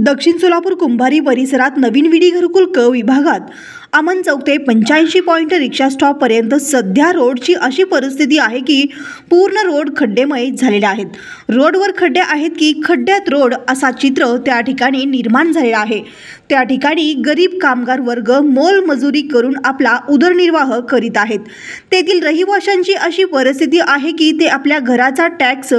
दक्षिण सोलापूर कुंभारी परिसरात नवीन विडी घरकुल क विभागात अमन चौक ते 85 पॉइंट रिक्षा स्टॉप पर्यंत सध्या रोडची अशी परिस्थिती आहे की पूर्ण रोड खड्डेमय झालेले आहेत. रोडवर खड्डे आहेत की खड्ड्यात रोड असा चित्र त्या ठिकाणी निर्माण झालेला आहे. त्या ठिकाणी गरीब कामगार वर्ग मोलमजुरी करून आपला उदरनिर्वाह करीत आहेत. तेथील रहिवाशांची अशी परिस्थिती आहे की ते आपल्या घराचा टॅक्स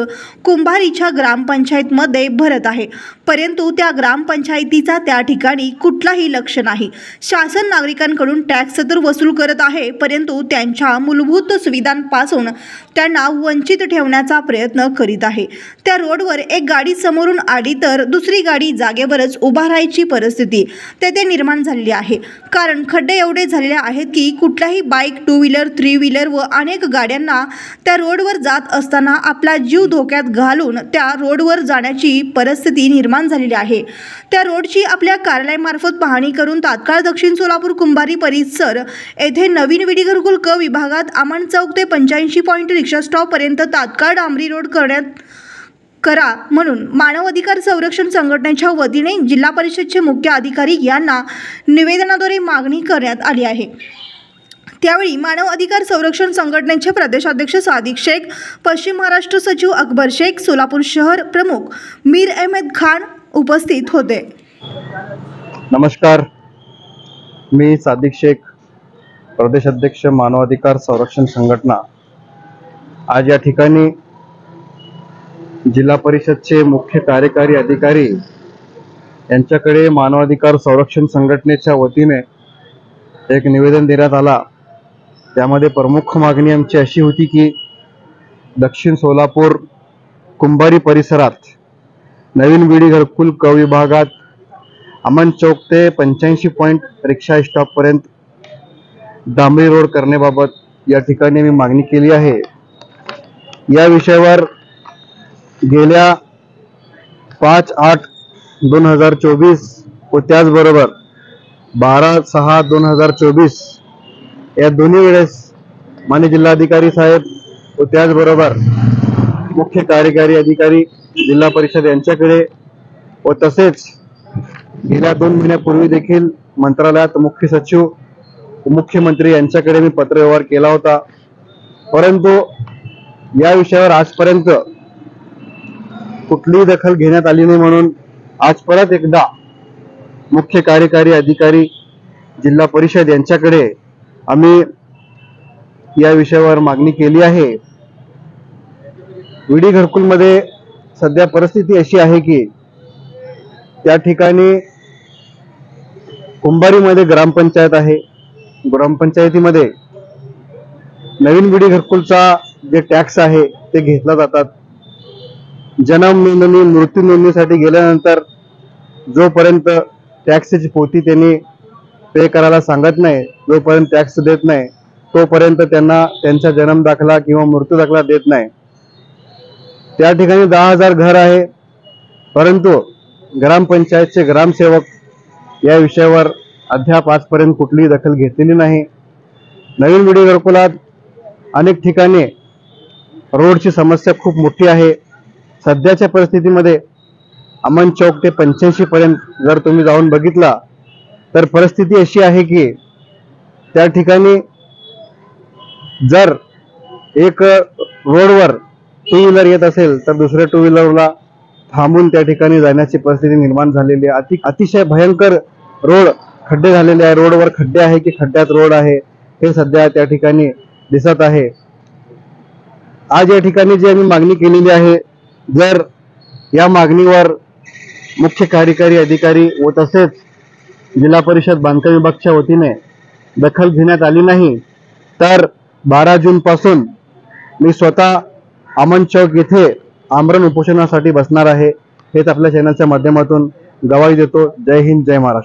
कुंभारीच्या ग्रामपंचायतमध्ये भरत आहे, परंतु त्या ग्रामपंचायतीचा त्या ठिकाणी कुठलाही लक्ष नाही. शासन नागरिकांकडून टॅक्स तर वसूल करत आहे, परंतु त्यांच्या मूलभूत सुविधांपासून त्यांना वंचित ठेवण्याचा प्रयत्न करीत आहे. त्या रोडवर एक गाडी समोरून आली तर दुसरी गाडी जागेवरच उभा राहायची परिस्थिती तेथे निर्माण झालेली आहे. कारण खड्डे एवढे झालेले आहेत की कुठलाही bike, two wheeler, three wheeler व अनेक गाड्यांना त्या रोडवर जात असताना आपला जीव धोक्यात घालून त्या रोडवर जाण्याची परिस्थिती निर्माण झालेली आहे. त्या रोडची आपल्या कार्यालयामार्फत पाहणी करून तात्काळ दक्षिण सोलापूर कुंभारी परिसर येथे नवीन विडी घरकुल क विभागात अमन चौक ते 85 पॉइंट रिक्षा स्टॉप पर्यंत तात्काळ डांबरी रोड करा म्हणून मानव अधिकार संरक्षण संघटनेच्या वतीने जिल्हा परिषदचे मुख्य अधिकारी यांना निवेदनाद्वारे मागणी करण्यात आली आहे. त्यावेळी मानव अधिकार संरक्षण संघटनेचे प्रदेशाध्यक्ष सादिक शेख, पश्चिम महाराष्ट्र सचिव अकबर शेख, सोलापूर शहर प्रमुख मीर अहमद खान उपस्थित होते. नमस्कार, मी सादिक शेख, प्रदेशाध्यक्ष मानव अधिकार संरक्षण संघटना. आज या ठिकाणी जिल्हा परिषदचे मुख्य कार्यकारी अधिकारी यांच्याकडे मानव अधिकार संरक्षण संघटनेच्या वतीने एक निवेदन देण्यात आला. त्यामध्ये प्रमुख मागणी आमची अशी होती की दक्षिण सोलापूर कुंभारी परिसरात नवीन विडी घरकुल क विभागात अमन चौक ते 85 पॉइंट रिक्षा स्टॉप पर्यंत डांबरी रोड करण्याबाबत या ठिकाणी मी मागणी केली आहे. या विषयावर गेल्या 5/8/2024 व त्याचबरोबर 12/6/2024 या दोन्ही वेळेस माननीय जिल्हाधिकारी साहेब व त्याचबरोबर मुख्य कार्यकारी अधिकारी जिल्हा परिषद यांच्याकडे व तसेच गेल्या 2 महिन्यापूर्वी देखील मंत्रालयात मुख्य सचिव मुख्यमंत्री यांच्याकडे मी पत्रव्यवहार केला होता, परंतु या विषयावर आजपर्यंत कुठलीही दखल घेण्यात आली नाही. म्हणून आज परत एकदा मुख्य कार्यकारी अधिकारी जिल्हा परिषद यांच्याकडे आम्ही या विषयावर मागणी केली आहे. विडी घरकुलमध्ये सध्या परिस्थिती अशी आहे की त्या ठिकाणी कुंभारीमध्ये ग्रामपंचायत आहे. ग्रामपंचायतीमध्ये नवीन विडी घरकुलचा जे टॅक्स आहे ते घेतला जातात. जन्म नोंदणी, मृत्यू नोंदणीसाठी गेल्यानंतर जोपर्यंत टॅक्सची पोथी त्यांनी पे करायला सांगत नाही, जोपर्यंत टॅक्स देत नाही, तोपर्यंत त्यांना त्यांचा जन्म दाखला किंवा मृत्यू दाखला देत नाही. त्या ठिकाणी 10,000 घर आहे, परंतु ग्रामपंचायतचे ग्रामसेवक या विषयावर अद्याप आजपर्यंत कुठलीही दखल घेतलेली नाही. नवीन विडी घरकुलात अनेक ठिकाणी रोडची समस्या खूप मोठी आहे. सध्याच्या परिस्थितीमध्ये अमन चौक ते 85 पर्यंत जर तुम्ही जाऊन बघितला तर परिस्थिती अशी आहे की त्या ठिकाणी जर एक रोडवर टू व्हीलर येत असेल तर दुसऱ्या टू व्हीलरला थांबून त्या ठिकाणी जाण्याची परिस्थिती निर्माण झालेली आहे. अतिशय भयंकर रोड खड्डे झालेले आहे. रोडवर खड्डे आहे की खड्ड्यात रोड आहे हे सध्या त्या ठिकाणी दिसत आहे. आज या ठिकाणी जी आम्ही मागणी केलेली आहे, जर या मागणीवर मुख्य कार्यकारी अधिकारी व तसेच जिल्हा परिषद बांधकाम विभागाच्या वतीने दखल घेण्यात आली नाही तर 12 जून पासून मी स्वतः अमन चौक येथे आमरण उपोषणासाठी बसणार आहे. हेच आपल्या चॅनलच्या माध्यमातून गवाही देतो. जय हिंद, जय महाराष्ट्र.